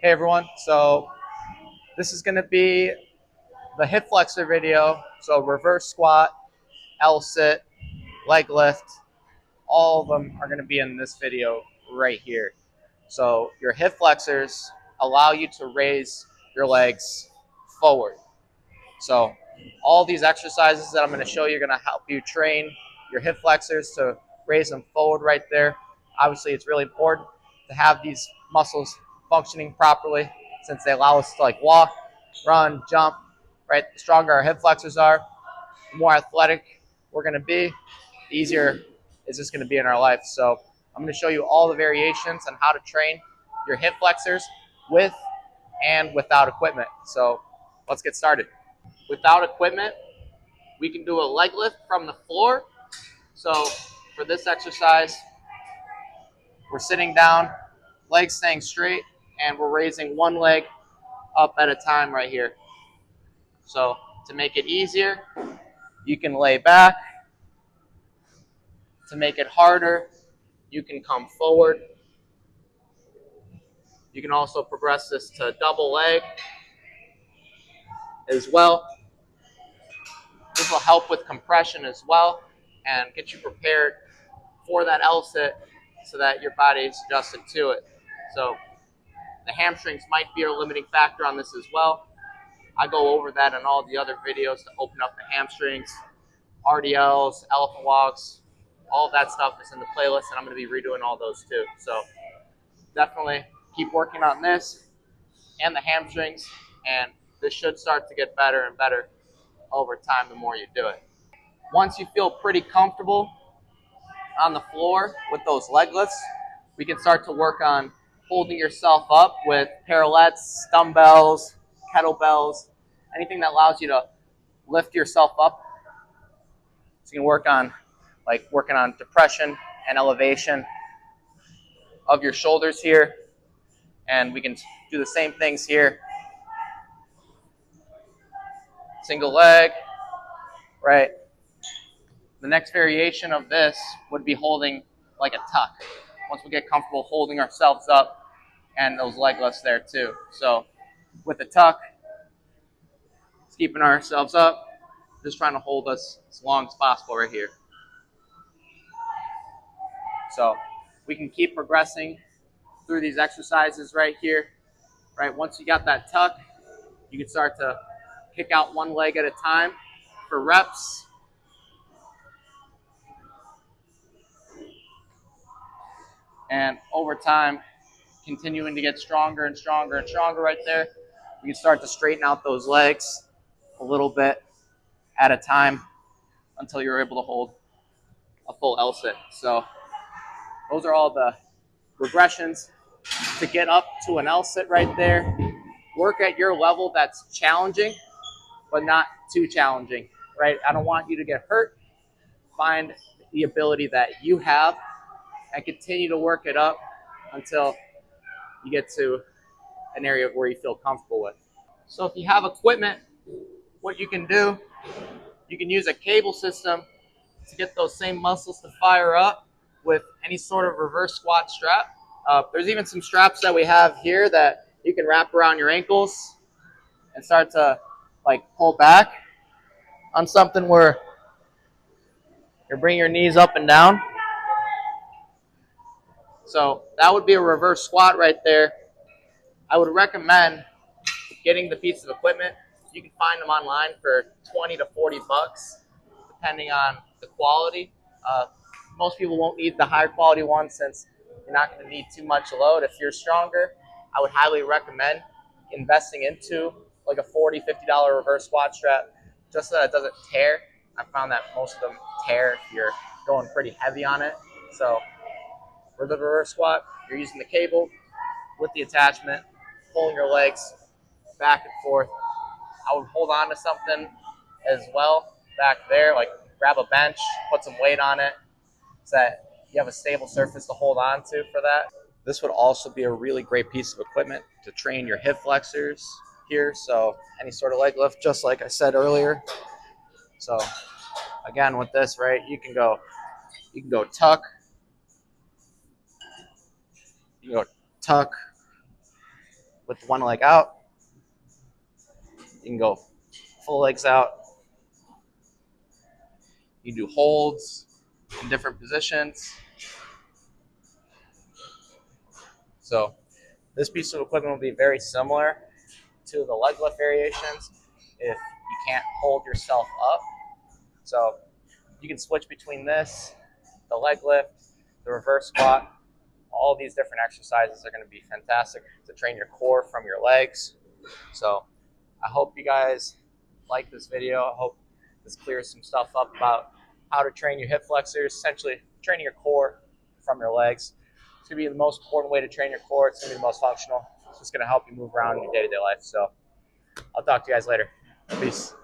Hey everyone, so this is going to be the hip flexor video. So reverse squat, L sit, leg lift, all of them are going to be in this video right here. So your hip flexors allow you to raise your legs forward. So all these exercises that I'm going to show you are going to help you train your hip flexors to raise them forward right there. Obviously, it's really important to have these muscles functioning properly since they allow us to walk, run, jump, right? The stronger our hip flexors are, the more athletic we're going to be, the easier it's just going to be in our life. So I'm going to show you all the variations on how to train your hip flexors with and without equipment. So let's get started. Without equipment, we can do a leg lift from the floor. So for this exercise, we're sitting down, legs staying straight, and we're raising one leg up at a time right here. So to make it easier, you can lay back. To make it harder, you can come forward. You can also progress this to double leg as well. This will help with compression as well and get you prepared for that L sit so that your body is adjusted to it. So the hamstrings might be a limiting factor on this as well. I go over that in all the other videos to open up the hamstrings, RDLs, elephant walks, all of that stuff is in the playlist, and I'm going to be redoing all those too. So definitely keep working on this and the hamstrings, and this should start to get better and better over time the more you do it. Once you feel pretty comfortable on the floor with those leg lifts, we can start to work on holding yourself up with parallettes, dumbbells, kettlebells, anything that allows you to lift yourself up. So you can work on working on depression and elevation of your shoulders here. And we can do the same things here. Single leg, right? The next variation of this would be holding like a tuck. Once we get comfortable holding ourselves up, and those leg lifts there too. So with a tuck, it's keeping ourselves up, just trying to hold us as long as possible right here. So we can keep progressing through these exercises right here. Right, once you got that tuck, you can start to kick out one leg at a time for reps. And over time, continuing to get stronger and stronger and stronger right there, we can start to straighten out those legs a little bit at a time until you're able to hold a full L sit. So those are all the regressions to get up to an L sit right there. Work at your level that's challenging, but not too challenging, right? I don't want you to get hurt. Find the ability that you have and continue to work it up until you get to an area where you feel comfortable with. So if you have equipment, what you can do, you can use a cable system to get those same muscles to fire up with any sort of reverse squat strap. There's even some straps that we have here that you can wrap around your ankles and start to pull back on something where you're bringing your knees up and down. So that would be a reverse squat right there. I would recommend getting the piece of equipment. You can find them online for 20 to 40 bucks, depending on the quality. Most people won't need the higher quality one since you're not going to need too much load. If you're stronger, I would highly recommend investing into like a $40, $50 reverse squat strap just so that it doesn't tear. I found that most of them tear if you're going pretty heavy on it. So for the reverse squat, you're using the cable with the attachment, pulling your legs back and forth. I would hold on to something as well back there, like grab a bench, put some weight on it so that you have a stable surface to hold on to for that. This would also be a really great piece of equipment to train your hip flexors here. So any sort of leg lift, just like I said earlier. So again, with this, right, you can go tuck, you can go tuck, with one leg out. You can go full legs out. You do holds in different positions. So this piece of equipment will be very similar to the leg lift variations if you can't hold yourself up. So you can switch between this, the leg lift, the reverse squat. All these different exercises are going to be fantastic to train your core from your legs. So I hope you guys like this video. I hope this clears some stuff up about how to train your hip flexors, essentially training your core from your legs. It's going to be the most important way to train your core. It's going to be the most functional. It's just going to help you move around in your day-to-day life. So I'll talk to you guys later. Peace.